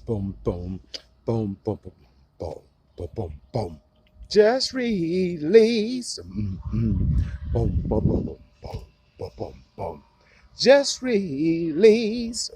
boom, boom, boom, boom, boom, boom, boom, boom, boom. Just release. Boom, boom, boom, boom, boom, boom, boom, boom. Just release.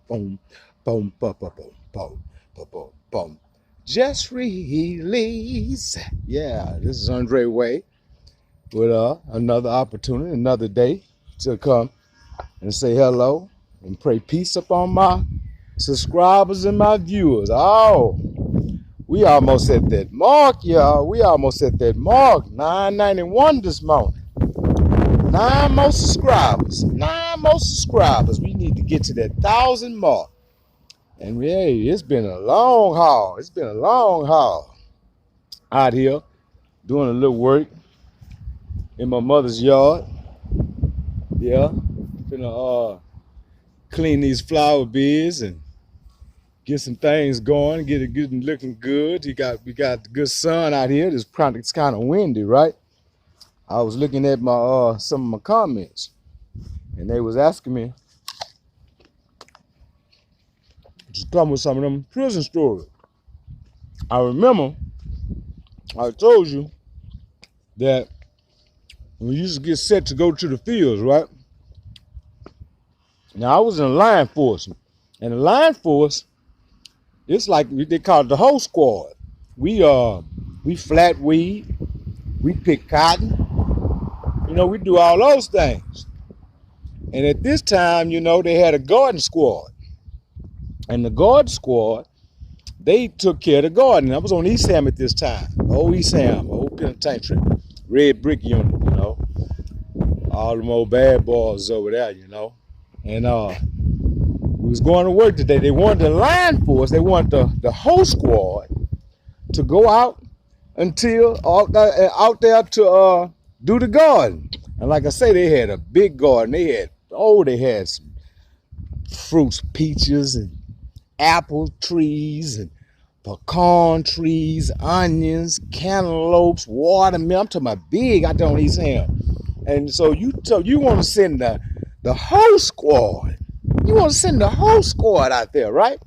Boom, boom, boom, boom, boom, boom, boom, boom, boom. Just release. Yeah, this is Andre Way with another opportunity, another day to come and say hello and pray peace upon my subscribers and my viewers. Oh, we almost at that mark, y'all. We almost at that mark. 991 this morning. 9 more subscribers. We need to get to that 1,000 mark. And hey, it's been a long haul. It's been a long haul out here doing a little work in my mother's yard. Yeah, finna clean these flower beds and get some things going, get it good and looking good. We got the good sun out here. It's kind of windy, right? I was looking at my some of my comments, and they was asking me to come with some of them prison stories. I remember I told you that we used to get set to go to the fields, right? Now I was in the line force, and the line force, it's like they call it the whole squad. We flat weed, we pick cotton, we do all those things. And at this time, they had a garden squad. And the garden squad, they took care of the garden. I was on East Ham at this time. Old East Ham, old penitentiary, red brick unit, all them old bad boys over there, And we was going to work today. They wanted the line force, they wanted the whole squad to go out until out there to do the garden. And like I say, they had a big garden. They had some fruits, peaches and apple trees and pecan trees, onions, cantaloupes, watermelon. I'm talking about big out there on East Ham. And so you want to send the whole squad. You want to send the whole squad out there, right?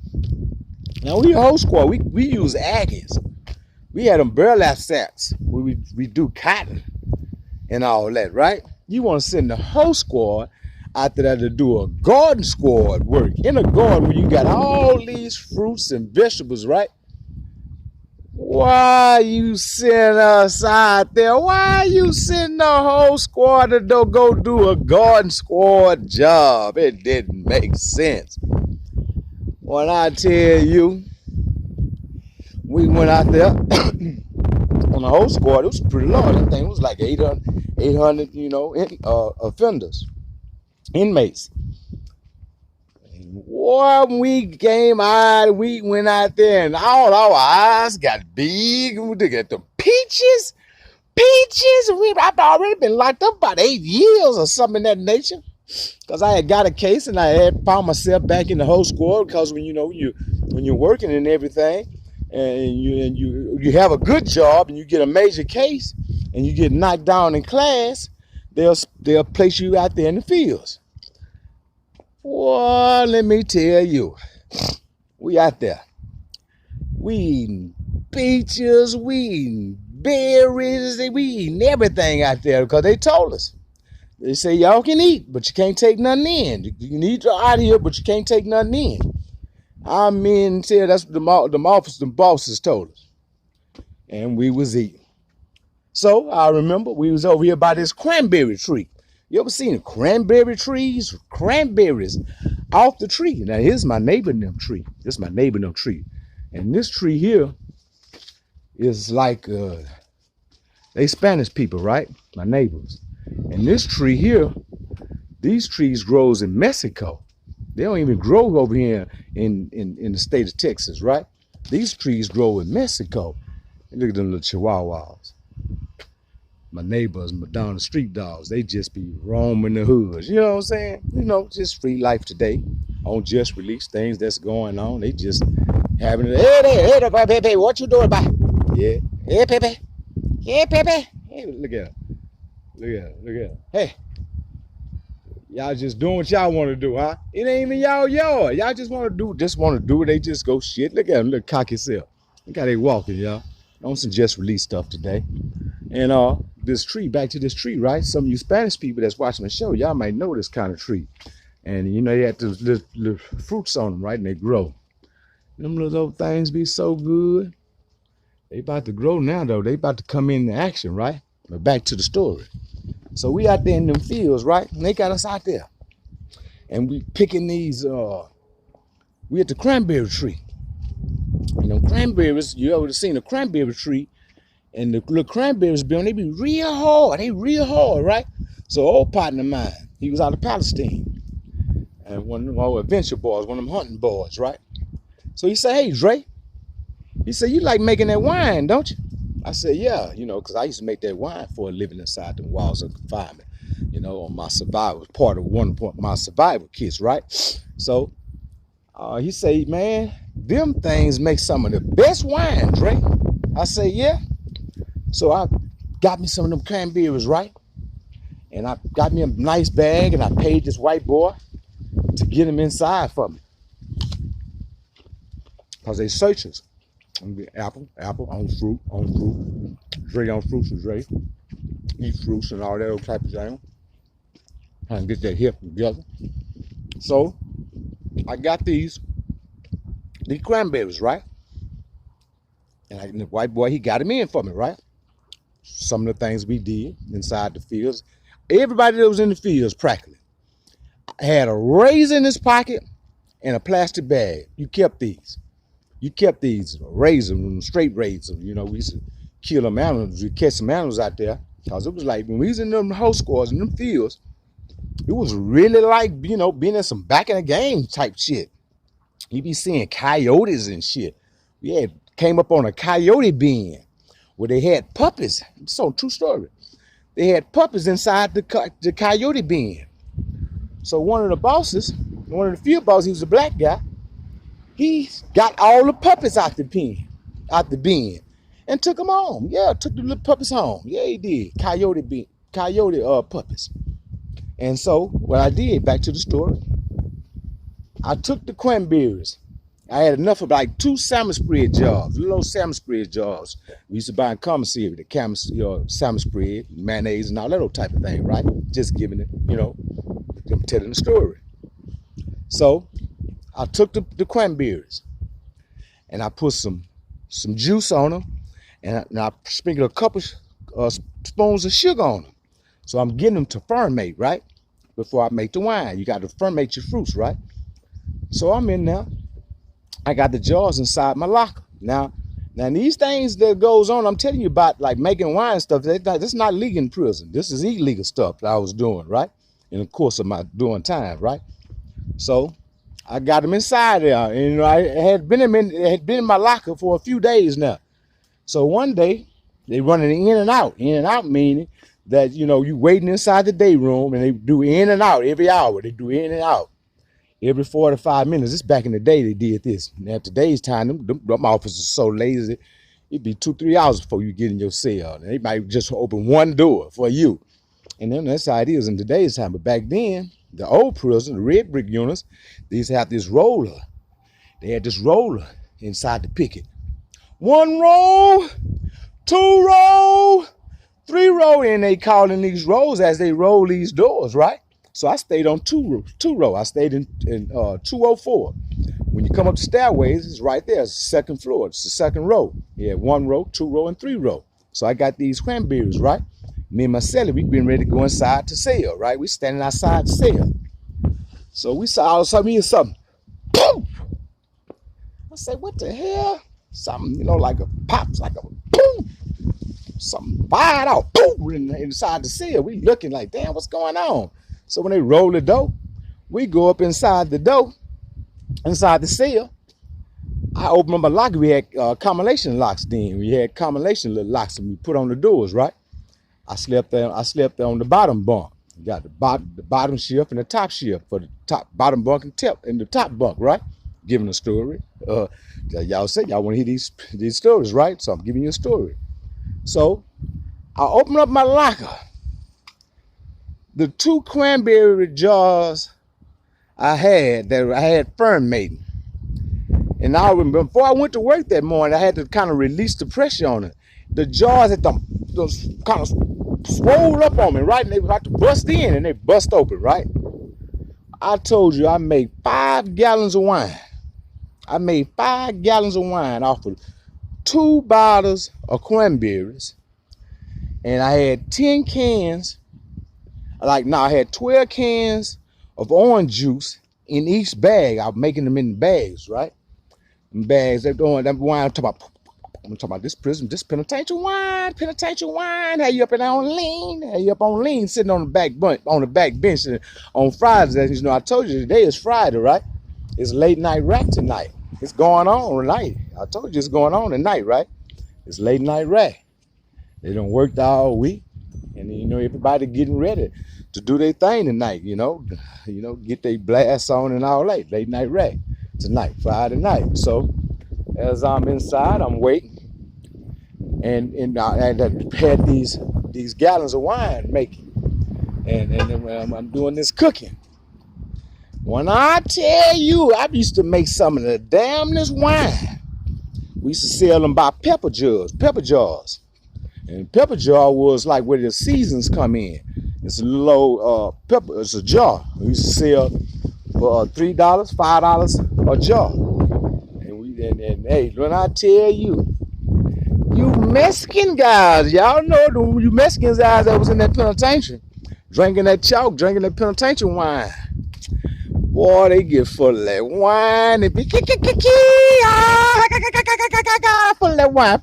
Now we the whole squad. We use Aggies. We had them burlap sacks where we do cotton and all that, right? You want to send the whole squad out there to do a garden squad work in a garden where you got all these fruits and vegetables, right? Why you send us out there? Why you send the whole squad to go do a garden squad job? It didn't make sense. When I tell you, we went out there on the whole squad. It was pretty large. I think it was like 800 offenders, inmates. When we came out, we went out there and all our eyes got big. We looked at the peaches. I've already been locked up about 8 years or something in that nature. Because I had got a case and I had found myself back in the whole squad. Because when you're working and everything, and you have a good job and you get a major case and you get knocked down in class, they'll place you out there in the fields. Well, let me tell you, we out there. We eating peaches, we eating berries, we eating everything out there because they told us. They say y'all can eat, but you can't take nothing in. You can eat out here, but you can't take nothing in. I mean, that's what the bosses told us. And we was eating. So I remember we was over here by this cranberry tree. You ever seen cranberry trees? Cranberries off the tree. Now here's my neighbor and them tree. This is my neighbor and them tree. And this tree here is like they Spanish people, right? My neighbors. And this tree here, these trees grows in Mexico. They don't even grow over here in the state of Texas, right? These trees grow in Mexico. And look at them little chihuahuas. My neighbors, my down the street dogs, they just be roaming the hoods. You know what I'm saying? Just free life today. On just release things that's going on. They just having it. Hey, Pepe, what you doing, bye? Yeah. Hey, Pepe. Hey, Pepe. Hey, look at him. Look at him. Hey. Y'all just doing what y'all want to do, huh? It ain't even y'all yard. Y'all just want to do it. They just go shit. Look at them, look cocky self. Look how they walking, y'all. On some just release stuff today. And this tree, back to this tree, right? Some of you Spanish people that's watching the show, y'all might know this kind of tree. And you know, they have those little fruits on them, right? And they grow. Them little things be so good. They about to grow now, though. They about to come into action, right? But back to the story. So we out there in them fields, right? And they got us out there. And we picking these, we at the cranberry tree. And them cranberries, you ever seen a cranberry tree, and the little cranberries, they be real hard. They real hard, right? So old partner of mine, he was out of Palestine. And one of our adventure boys, one of them hunting boys, right? So he said, hey, Dre. He said, you like making that wine, don't you? I said, yeah, you know, because I used to make that wine for a living inside the walls of confinement, you know, on my survival, part of one of my survival kits, right? So he said, man, them things make some of the best wine, Dre. I said, yeah. So I got me some of them cranberries, right? And I got me a nice bag, and I paid this white boy to get them inside for me. Because they searchers. Apple, on fruit. Dre on fruits and Dre. Eat fruits and all that old type of thing. Trying to get that hip together. So I got these cranberries, right? And the white boy, he got them in for me, right? Some of the things we did inside the fields. Everybody that was in the fields practically had a razor in his pocket and a plastic bag. You kept these razors, straight razors. You know, we used to kill them animals. We catch some animals out there. Because it was like, when we was in them host squads in them fields, it was really like, you know, being in some back in the game type shit. You be seeing coyotes and shit. We had came up on a coyote bin where they had puppies. It's a true story. They had puppies inside the coyote bin. So one of the bosses, one of the field bosses, he was a black guy. He got all the puppies out the bin, and took them home. Yeah, took the little puppies home. Yeah, he did. Coyote puppies. And so what I did, back to the story, I took the cranberries. I had enough of like 2 salmon spread jars, little salmon spread jars. We used to buy in commissary, the salmon spread, mayonnaise, and all that old type of thing, right? Just giving it, you know, I'm telling the story. So I took the cranberries and I put some juice on them, and I sprinkled a couple spoons of sugar on them. So I'm getting them to ferment, right? Before I make the wine, you got to ferment your fruits, right? So I'm in there. I got the jars inside my locker. Now these things that goes on, I'm telling you about, like making wine stuff. This is not legal in prison. This is illegal stuff that I was doing, right? In the course of my doing time, right? So I got them inside there, and you know, it had been in my locker for a few days now. So one day they running in and out meaning that, you know, you waiting inside the day room, and they do in and out every hour. They do in and out every 45 minutes. This back in the day they did this. Now today's time, them officers are so lazy. It'd be 2-3 hours before you get in your cell. And they might just open one door for you. And then that's how it is in today's time. But back then, the old prison, the red brick units, they used to have this roller. They had this roller inside the picket. 1 row, 2 row, 3 row, and they calling these rows as they roll these doors, right? So I stayed on 2 row. I stayed in 204. When you come up the stairways, it's right there. It's the second floor. It's the second row. You had 1 row, 2 row, and 3 row. So I got these cranberries, right? Me and my cellie, we been ready to go inside to sell, right? We standing outside to sell. So we saw all of a sudden, hear something. Boom! I said, what the hell? Something, you know, like a pops, like a boom. Something fired out, boom, inside the cell. We looking like, damn, what's going on? So when they roll the door, we go up inside the door, inside the cell. I opened up my locker. We had combination locks then. We had combination little locks that we put on the doors, right? I slept there on the bottom bunk. You got the bottom shelf and the top shelf for the bottom bunk and the top bunk, right? Giving a story. Y'all say y'all want to hear these stories, right? So I'm giving you a story. So I opened up my locker. The 2 cranberry jars I had fermenting. And before I went to work that morning, I had to kind of release the pressure on it. The jars had to kind of swole up on me, right? And they were about to bust in, and they bust open, right? I told you I made 5 gallons of wine. I made 5 gallons of wine off of 2 bottles of cranberries. And I had 10 cans, I had 12 cans of orange juice in each bag. I was making them in bags, right? In bags. That wine I'm talking about this penitential wine. Had you up and on lean, sitting on the back bench on Fridays. I told you today is Friday, right? It's late night rack tonight. It's going on tonight. I told you it's going on tonight, right? It's late night rack. They done worked all week, and everybody getting ready to do their thing tonight. Get their blast on and all that. Late night rack tonight, Friday night. So as I'm inside, I'm waiting, and I had these gallons of wine making, and I'm doing this cooking. When I tell you, I used to make some of the damnest wine. We used to sell them by pepper jars. And pepper jar was like where the seasons come in. It's a low pepper. It's a jar. We used to sell for $3, $5 a jar. And hey, when I tell you, you Mexican guys, y'all know you Mexican guys that was in that penitentiary, drinking that chalk, drinking that penitentiary wine. Boy, they get full of that wine. They be full of that wine.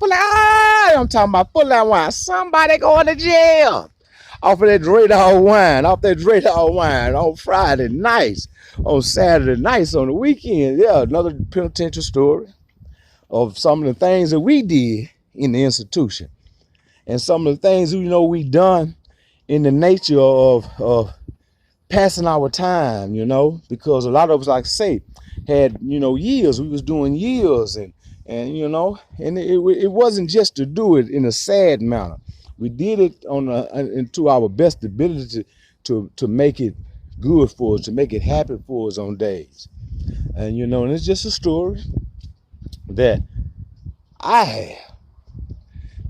I'm talking about full of that wine. Somebody going to jail off of that Dre-Dawg wine, on Friday nights, on Saturday nights, on the weekend. Yeah, another penitentiary story of some of the things that we did in the institution, and some of the things we done in the nature of passing our time, because a lot of us, like I say, had years. We was doing years, and it wasn't just to do it in a sad manner. We did it into our best ability to make it good for us, to make it happy for us on days. And and it's just a story that I have,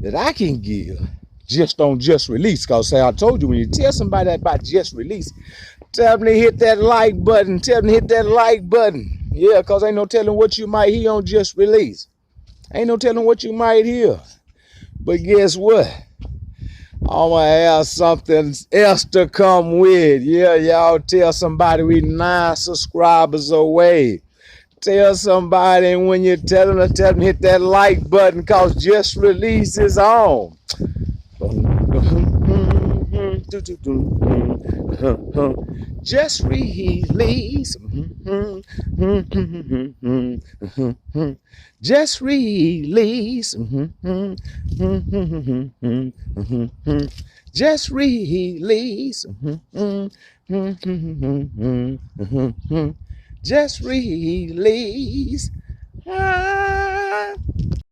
that I can give just on Just Release. Because I told you, when you tell somebody about Just Release, tell them to hit that like button. Yeah, because ain't no telling what you might hear on Just Release. Ain't no telling what you might hear. But guess what? I'm going to have something else to come with. Yeah, y'all tell somebody we 9 subscribers away. Tell somebody, and when you tell them to hit that like button, because Just Release is on. Just release. Just release. Just release. Just release.